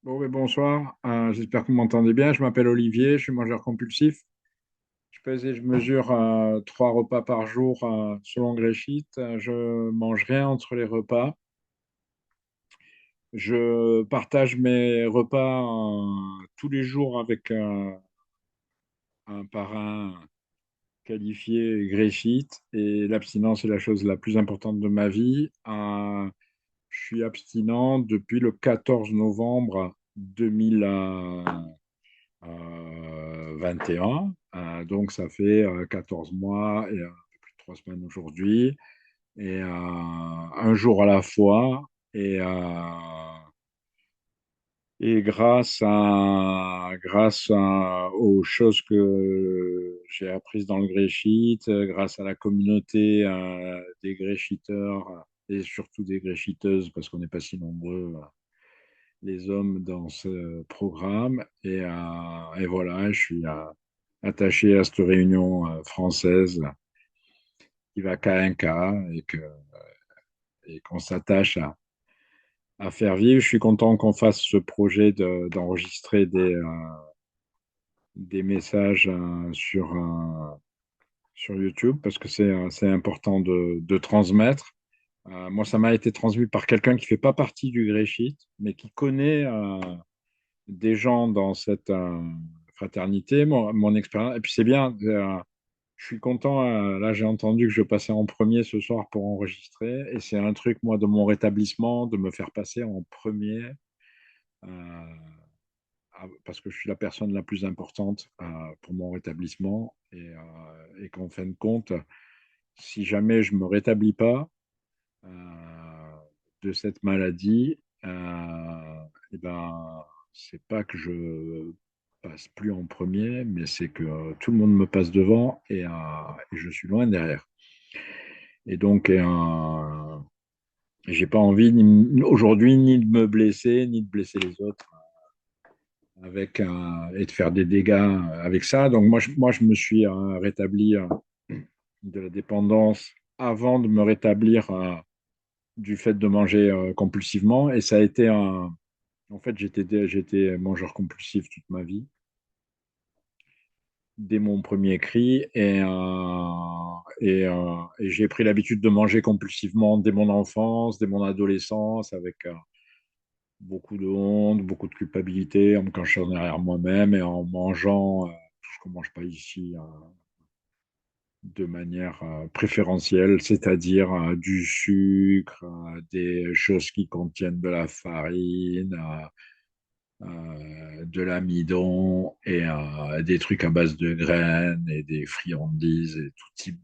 Bon, mais bonsoir. J'espère que vous m'entendez bien. Je m'appelle Olivier, je suis mangeur compulsif. Je pèse et je mesure 3 repas par jour selon Gréchit. Je mange rien entre les repas. Je partage mes repas tous les jours avec un parrain qualifié Gréchit. Et l'abstinence est la chose la plus importante de ma vie. Je suis abstinent depuis le 14 novembre 2000. 21. Donc, ça fait 14 mois et un peu plus de 3 semaines aujourd'hui. Et un jour à la fois. Et, et aux choses que j'ai apprises dans le Gréchit, grâce à la communauté des Gréchiteurs et surtout des Gréchiteuses, parce qu'on n'est pas si nombreux, les hommes dans ce programme. Et voilà, je suis attaché à cette réunion française qui va qu'à un cas et qu'on s'attache à faire vivre. Je suis content qu'on fasse ce projet d'enregistrer des messages sur YouTube parce que c'est important de transmettre. Moi, ça m'a été transmis par quelqu'un qui ne fait pas partie du Gréchit, mais qui connaît des gens dans cette fraternité, mon expérience. Et puis c'est bien, je suis content. Là, j'ai entendu que je passais en premier ce soir pour enregistrer. Et c'est un truc, moi, de mon rétablissement, de me faire passer en premier, euh, parce que je suis la personne la plus importante pour mon rétablissement. Et qu'en fin de compte, si jamais je ne me rétablis pas de cette maladie, et ben, c'est pas que je passe plus en premier, mais c'est que tout le monde me passe devant et je suis loin derrière. Et donc, j'ai pas envie aujourd'hui ni de me blesser, ni de blesser les autres et de faire des dégâts avec ça. Donc, moi, je me suis rétabli de la dépendance avant de me rétablir du fait de manger compulsivement. Et ça a été un. En fait, j'étais mangeur compulsif toute ma vie, dès mon premier cri, et j'ai pris l'habitude de manger compulsivement dès mon enfance, dès mon adolescence, avec beaucoup de honte, beaucoup de culpabilité, en me cachant derrière moi-même et en mangeant tout ce qu'on ne mange pas ici de manière préférentielle, c'est-à-dire du sucre, des choses qui contiennent de la farine, de l'amidon et des trucs à base de graines et des friandises et tout type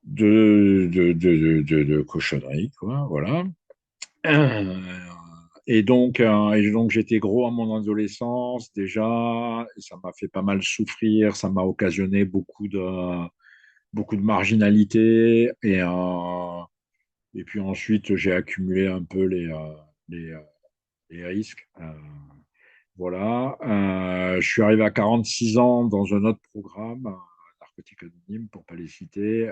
de cochonneries, quoi, voilà. Euh, et donc j'étais gros à mon adolescence déjà, et ça m'a fait pas mal souffrir, ça m'a occasionné beaucoup de marginalité, et puis ensuite j'ai accumulé un peu les, euh, les risques. Voilà. Je suis arrivé à 46 ans dans un autre programme, Narcotique Anonyme, pour ne pas les citer,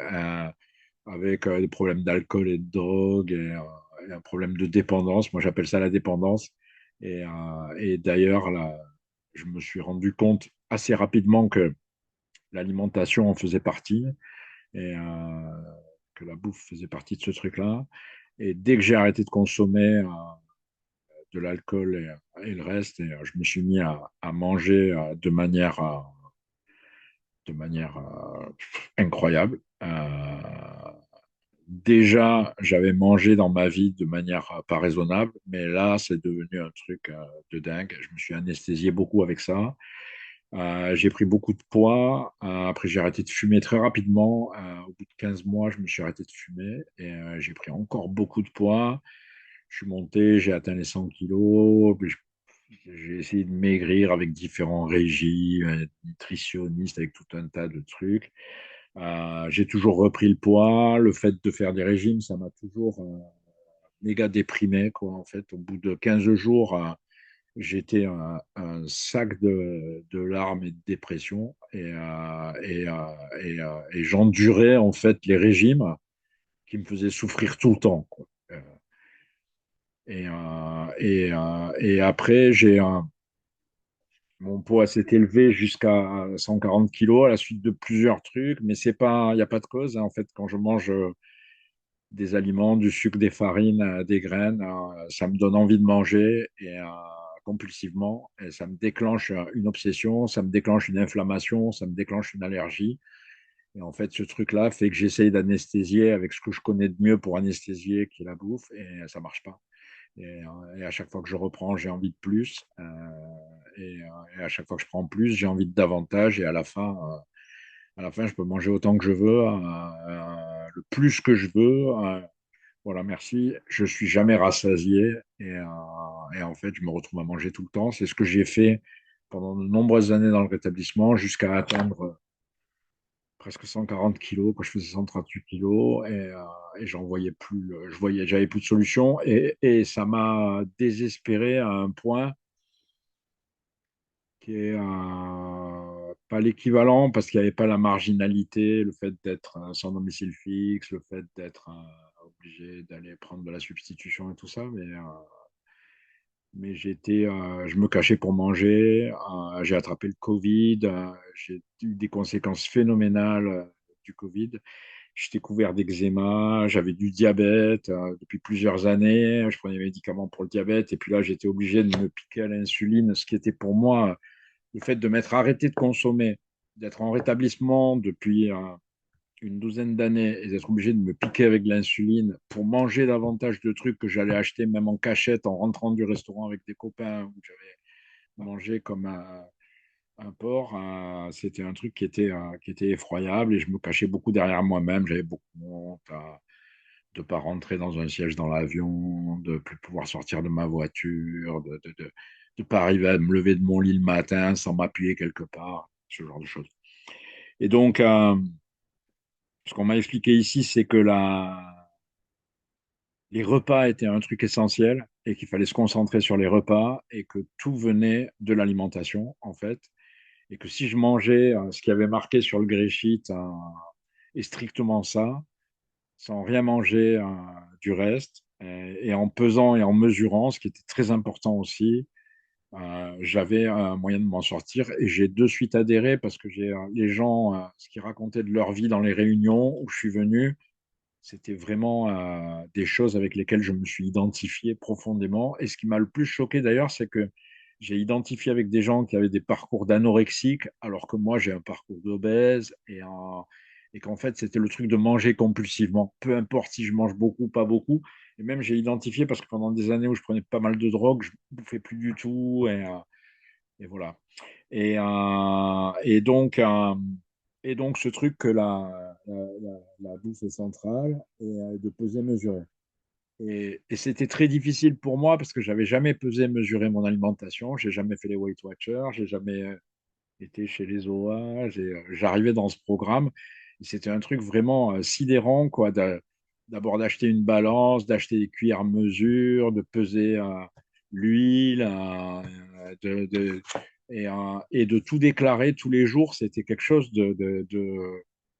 avec des problèmes d'alcool et de drogue et un problème de dépendance. Moi, j'appelle ça la dépendance. Et d'ailleurs, là, je me suis rendu compte assez rapidement que l'alimentation en faisait partie et que la bouffe faisait partie de ce truc-là. Et dès que j'ai arrêté de consommer de l'alcool et le reste. Et je me suis mis à manger de manière incroyable. Déjà, j'avais mangé dans ma vie de manière pas raisonnable, mais là, c'est devenu un truc de dingue. Je me suis anesthésié beaucoup avec ça. J'ai pris beaucoup de poids. Après, j'ai arrêté de fumer très rapidement. Au bout de 15 mois, je me suis arrêté de fumer et j'ai pris encore beaucoup de poids. Je suis monté, j'ai atteint les 100 kilos. Puis j'ai essayé de maigrir avec différents régimes, nutritionnistes, avec tout un tas de trucs. J'ai toujours repris le poids. Le fait de faire des régimes, ça m'a toujours méga déprimé, quoi. En fait, au bout de 15 jours, j'étais un sac de larmes et de dépression. Et j'endurais, en fait, les régimes qui me faisaient souffrir tout le temps, quoi. Et après, mon poids s'est élevé jusqu'à 140 kilos à la suite de plusieurs trucs, mais c'est pas, il n'y a pas de cause, hein. En fait, quand je mange des aliments, du sucre, des farines, des graines, ça me donne envie de manger compulsivement, et ça me déclenche une obsession, ça me déclenche une inflammation, ça me déclenche une allergie. Et en fait, ce truc-là fait que j'essaye d'anesthésier avec ce que je connais de mieux pour anesthésier, qui est la bouffe, et ça marche pas. Et à chaque fois que je reprends, j'ai envie de plus. Et à chaque fois que je prends plus, j'ai envie de davantage. Et à la fin, je peux manger autant que je veux, le plus que je veux. Voilà, merci. Je suis jamais rassasié. Et en fait, je me retrouve à manger tout le temps. C'est ce que j'ai fait pendant de nombreuses années dans le rétablissement, jusqu'à atteindre presque 140 kilos, quand je faisais 138 kilos, et j'en voyais plus, j'avais plus de solution, et ça m'a désespéré à un point qui est pas l'équivalent, parce qu'il n'y avait pas la marginalité, le fait d'être sans domicile fixe, le fait d'être obligé d'aller prendre de la substitution et tout ça, mais je me cachais pour manger, j'ai attrapé le Covid, j'ai eu des conséquences phénoménales du Covid. J'étais couvert d'eczéma, j'avais du diabète depuis plusieurs années, je prenais des médicaments pour le diabète, et puis là, j'étais obligé de me piquer à l'insuline, ce qui était pour moi le fait de m'être arrêté de consommer, d'être en rétablissement depuis une douzaine d'années et d'être obligé de me piquer avec de l'insuline pour manger davantage de trucs que j'allais acheter même en cachette en rentrant du restaurant avec des copains où j'avais mangé comme un porc, c'était un truc qui était effroyable, et je me cachais beaucoup derrière moi-même. J'avais beaucoup honte de ne pas rentrer dans un siège dans l'avion, de ne plus pouvoir sortir de ma voiture, de ne pas arriver à me lever de mon lit le matin sans m'appuyer quelque part, ce genre de choses. Et donc, ce qu'on m'a expliqué ici, c'est que les repas étaient un truc essentiel et qu'il fallait se concentrer sur les repas, et que tout venait de l'alimentation, en fait. Et que si je mangeais ce qui avait marqué sur le grey sheet est strictement ça, sans rien manger du reste, et en pesant et en mesurant, ce qui était très important aussi, j'avais un moyen de m'en sortir, et j'ai de suite adhéré, parce que les gens, ce qu'ils racontaient de leur vie dans les réunions où je suis venu, c'était vraiment des choses avec lesquelles je me suis identifié profondément. Et ce qui m'a le plus choqué d'ailleurs, c'est que j'ai identifié avec des gens qui avaient des parcours d'anorexiques, alors que moi j'ai un parcours d'obèse, et qu'en fait c'était le truc de manger compulsivement, peu importe si je mange beaucoup ou pas beaucoup. Et même j'ai identifié, parce que pendant des années où je prenais pas mal de drogue, je bouffais plus du tout, et voilà. Et et donc, ce truc que la bouffe est centrale, et de peser, mesurer. Et c'était très difficile pour moi, parce que j'avais jamais pesé, mesuré mon alimentation. J'ai jamais fait les Weight Watchers, j'ai jamais été chez les OA. J'arrivais dans ce programme, et c'était un truc vraiment sidérant, quoi. D'abord d'acheter une balance, d'acheter des cuillères à mesure, de peser l'huile, et de tout déclarer tous les jours. C'était quelque chose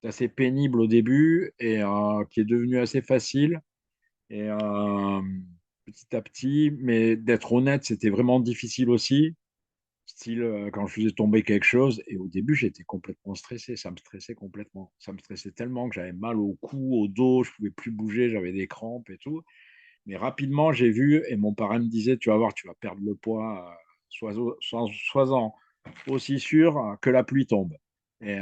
d'assez pénible au début, et qui est devenu assez facile. Et petit à petit, mais d'être honnête, c'était vraiment difficile aussi. Style, quand je faisais tomber quelque chose, et au début, j'étais complètement stressé. Ça me stressait complètement. Ça me stressait tellement que j'avais mal au cou, au dos, je pouvais plus bouger, j'avais des crampes et tout. Mais rapidement, j'ai vu, et mon parrain me disait, tu vas voir, tu vas perdre le poids, sois-en aussi sûr que la pluie tombe. Et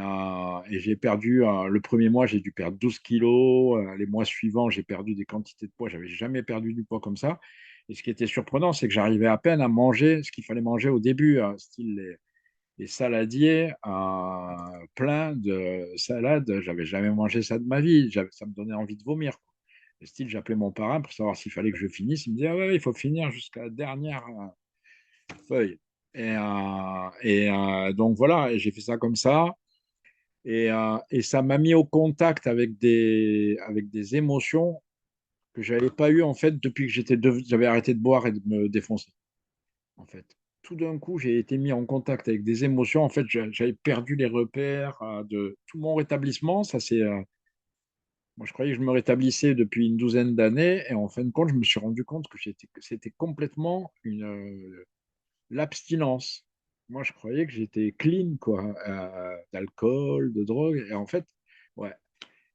j'ai perdu, le premier mois, j'ai dû perdre 12 kilos. Les mois suivants, j'ai perdu des quantités de poids. J'avais jamais perdu du poids comme ça. Et ce qui était surprenant, c'est que j'arrivais à peine à manger ce qu'il fallait manger au début, style les saladiers, plein de salades. J'avais jamais mangé ça de ma vie. Ça me donnait envie de vomir. Et style, j'appelais mon parrain pour savoir s'il fallait que je finisse. Il me disait, ah ouais, il faut finir jusqu'à la dernière feuille. Donc voilà, et j'ai fait ça comme ça. Et ça m'a mis au contact avec des émotions que je n'avais pas eues, en fait, depuis que j'avais arrêté de boire et de me défoncer. En fait, tout d'un coup, j'ai été mis en contact avec des émotions. En fait, j'avais perdu les repères de tout mon rétablissement. Ça, c'est Moi, je croyais que je me rétablissais depuis une douzaine d'années et en fin de compte, je me suis rendu compte que c'était complètement l'abstinence. Moi, je croyais que j'étais clean, quoi, d'alcool, de drogue. Et en fait, ouais,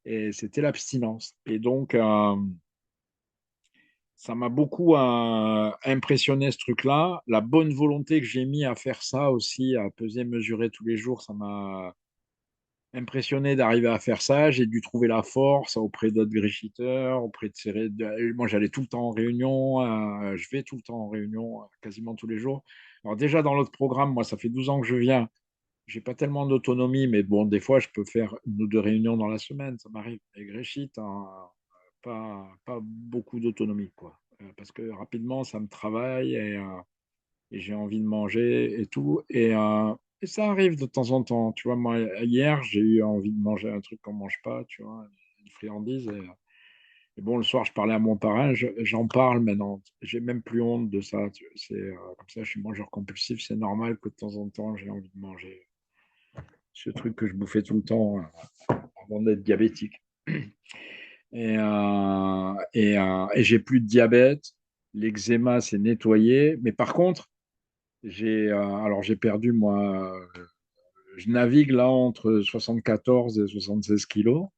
et c'était l'abstinence. Et donc, ça m'a beaucoup impressionné ce truc-là. La bonne volonté que j'ai mis à faire ça aussi, à peser, mesurer tous les jours, ça m'a impressionné d'arriver à faire ça. J'ai dû trouver la force auprès d'autres gréchiteurs, auprès de moi, j'allais tout le temps en réunion. Je vais tout le temps en réunion, quasiment tous les jours. Alors déjà, dans l'autre programme, moi, ça fait 12 ans que je viens. J'ai pas tellement d'autonomie, mais bon, des fois, je peux faire une ou deux réunions dans la semaine. Ça m'arrive. Les gréchites, hein, pas beaucoup d'autonomie, quoi. Parce que rapidement, ça me travaille et j'ai envie de manger et tout. Et ça arrive de temps en temps. Tu vois, moi, hier, j'ai eu envie de manger un truc qu'on mange pas, tu vois, une friandise. Et bon, le soir, je parlais à mon parrain, j'en parle maintenant. J'ai même plus honte de ça. C'est comme ça, je suis mangeur compulsif. C'est normal que de temps en temps, j'ai envie de manger ce truc que je bouffais tout le temps avant d'être diabétique. Et j'ai plus de diabète. L'eczéma s'est nettoyé. Mais par contre, alors j'ai perdu, moi, je navigue là entre 74 et 76 kilos.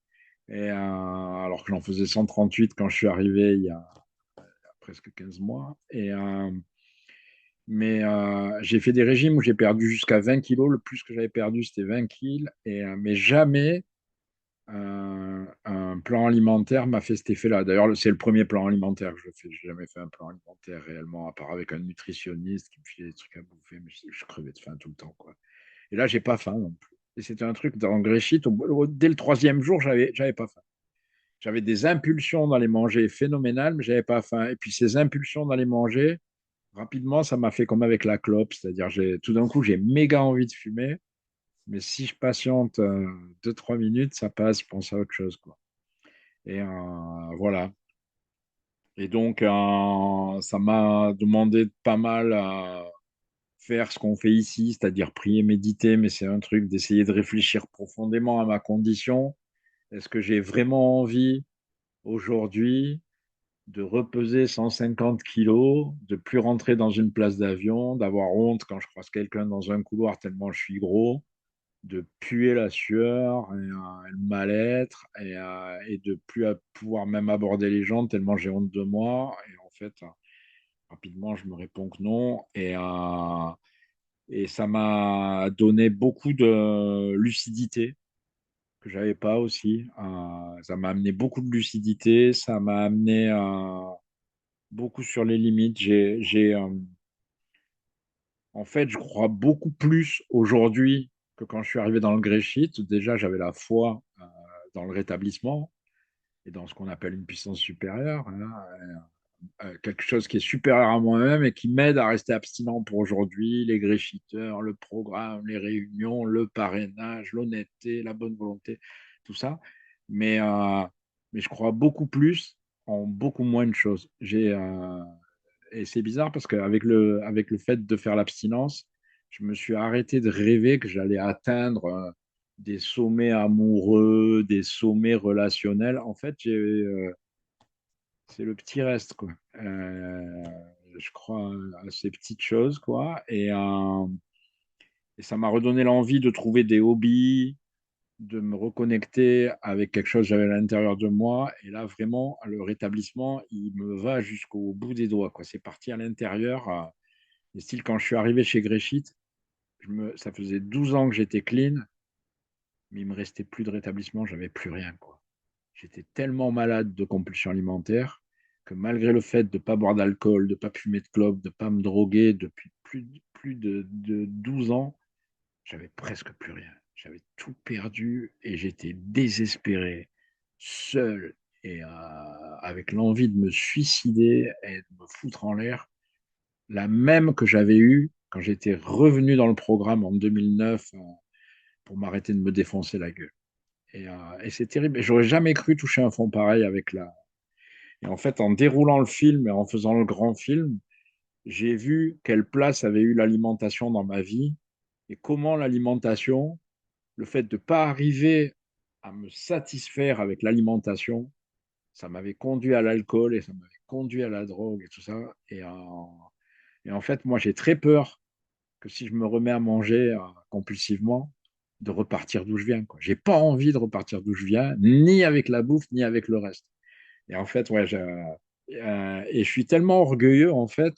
Alors que j'en faisais 138 quand je suis arrivé il y a presque 15 mois. Mais j'ai fait des régimes où j'ai perdu jusqu'à 20 kilos. Le plus que j'avais perdu, c'était 20 kilos. Mais jamais un plan alimentaire m'a fait cet effet-là. D'ailleurs, c'est le premier plan alimentaire que je fais. Je n'ai jamais fait un plan alimentaire réellement, à part avec un nutritionniste qui me filait des trucs à bouffer. Mais je crevais de faim tout le temps, quoi. Et là, j'ai pas faim non plus. Et c'était un truc dans Gréchit. Dès le troisième jour, j'avais pas faim. J'avais des impulsions d'aller manger phénoménales, mais j'avais pas faim. Et puis ces impulsions d'aller manger, rapidement, ça m'a fait comme avec la clope. C'est-à-dire, tout d'un coup, j'ai méga envie de fumer. Mais si je patiente 2-3 minutes, ça passe, je pense à autre chose, quoi. Et voilà. Et donc, ça m'a demandé de pas mal faire ce qu'on fait ici, c'est-à-dire prier, méditer, mais c'est un truc d'essayer de réfléchir profondément à ma condition. Est-ce que j'ai vraiment envie aujourd'hui de repeser 150 kilos, de plus rentrer dans une place d'avion, d'avoir honte quand je croise quelqu'un dans un couloir tellement je suis gros, de puer la sueur et le mal-être et de plus pouvoir même aborder les gens tellement j'ai honte de moi. Et en fait, rapidement, je me réponds que non. Et ça m'a donné beaucoup de lucidité que j'avais pas aussi. Ça m'a amené beaucoup de lucidité. Ça m'a amené beaucoup sur les limites. En fait, je crois beaucoup plus aujourd'hui que quand je suis arrivé dans le Gréchit. Déjà, j'avais la foi dans le rétablissement et dans ce qu'on appelle une puissance supérieure, hein, quelque chose qui est supérieur à moi-même et qui m'aide à rester abstinent pour aujourd'hui, les gréchiteurs, le programme, les réunions, le parrainage, l'honnêteté, la bonne volonté, tout ça. Mais, euh, mais je crois beaucoup plus en beaucoup moins de choses. Et c'est bizarre parce qu'avec avec le fait de faire l'abstinence, je me suis arrêté de rêver que j'allais atteindre des sommets amoureux, des sommets relationnels. En fait, c'est le petit reste, quoi. Je crois à ces petites choses, quoi. Et ça m'a redonné l'envie de trouver des hobbies, de me reconnecter avec quelque chose que j'avais à l'intérieur de moi. Et là, vraiment, le rétablissement, il me va jusqu'au bout des doigts, quoi. C'est parti à l'intérieur. Et style, quand je suis arrivé chez Gréchit, ça faisait 12 ans que j'étais clean, mais il me restait plus de rétablissement, j'avais plus rien, quoi. J'étais tellement malade de compulsion alimentaire que malgré le fait de ne pas boire d'alcool, de ne pas fumer de clope, de ne pas me droguer depuis plus de 12 ans, j'avais presque plus rien. J'avais tout perdu et j'étais désespéré, seul et avec l'envie de me suicider et de me foutre en l'air, la même que j'avais eue quand j'étais revenu dans le programme en 2009 pour m'arrêter de me défoncer la gueule. Et c'est terrible. Et j'aurais jamais cru toucher un fond pareil avec la. Et en fait, en déroulant le film et en faisant le grand film, j'ai vu quelle place avait eu l'alimentation dans ma vie et comment l'alimentation, le fait de ne pas arriver à me satisfaire avec l'alimentation, ça m'avait conduit à l'alcool et ça m'avait conduit à la drogue et tout ça. Et en fait, moi, j'ai très peur que si je me remets à manger compulsivement, de repartir d'où je viens, quoi. J'ai pas envie de repartir d'où je viens, ni avec la bouffe, ni avec le reste. Et en fait, ouais, et je suis tellement orgueilleux, en fait,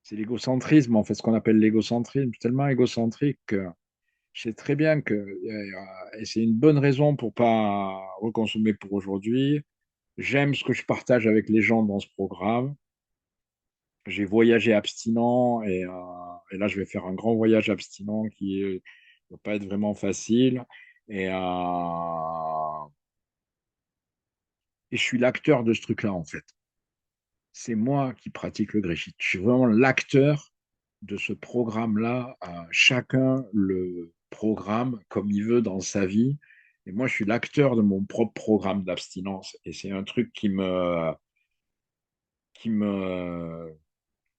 c'est l'égocentrisme, en fait, ce qu'on appelle l'égocentrisme, tellement égocentrique que je sais très bien que, et c'est une bonne raison pour pas reconsommer pour aujourd'hui. J'aime ce que je partage avec les gens dans ce programme. J'ai voyagé abstinent et là, je vais faire un grand voyage abstinent qui ne va pas être vraiment facile. Et, et je suis l'acteur de ce truc-là, en fait. C'est moi qui pratique le gréchit. Je suis vraiment l'acteur de ce programme-là. Chacun le programme comme il veut dans sa vie. Et moi, je suis l'acteur de mon propre programme d'abstinence. Et c'est un truc qui me,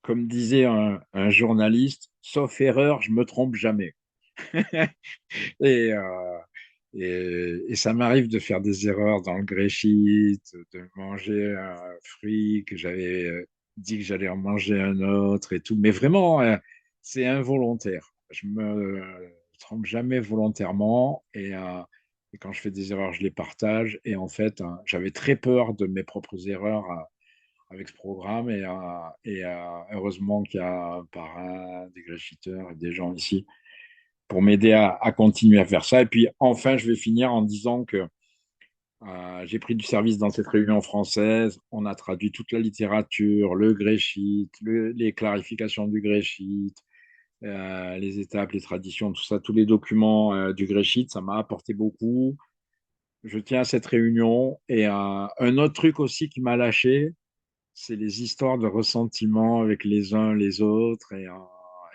comme disait un journaliste, sauf erreur, je me trompe jamais. Et, et ça m'arrive de faire des erreurs dans le gréchit, de manger un fruit que j'avais dit que j'allais en manger un autre et tout. Mais vraiment, c'est involontaire. Je me trompe jamais volontairement et quand je fais des erreurs, je les partage. Et en fait, j'avais très peur de mes propres erreurs avec ce programme et heureusement qu'il y a un parrain, des gréchiteurs et des gens ici pour m'aider à continuer à faire ça. Et puis enfin, je vais finir en disant que j'ai pris du service dans cette réunion française. On a traduit toute la littérature, le gréchit, les clarifications du gréchit, les étapes, les traditions, tout ça, tous les documents du gréchit. Ça m'a apporté beaucoup. Je tiens à cette réunion. Et un autre truc aussi qui m'a lâché, c'est les histoires de ressentiment avec les uns les autres. Et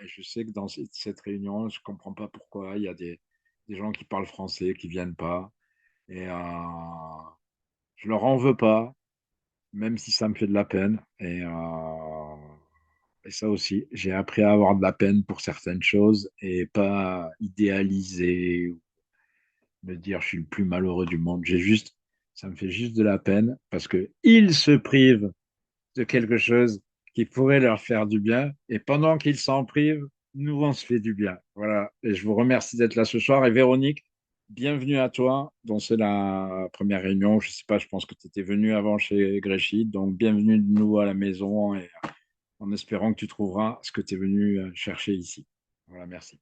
je sais que dans cette réunion, je ne comprends pas pourquoi il y a des gens qui parlent français qui ne viennent pas. Et je leur en veux pas, même si ça me fait de la peine. Et ça aussi, j'ai appris à avoir de la peine pour certaines choses et pas idéaliser ou me dire je suis le plus malheureux du monde. Ça me fait juste de la peine parce que ils se privent de quelque chose qui pourrait leur faire du bien. Et pendant qu'ils s'en privent, nous, on se fait du bien. Voilà. Et je vous remercie d'être là ce soir. Et Véronique, bienvenue à toi. Donc, c'est la première réunion. Je ne sais pas, je pense que tu étais venue avant chez Gréchit. Donc, bienvenue de nouveau à la maison et en espérant que tu trouveras ce que tu es venu chercher ici. Voilà, merci.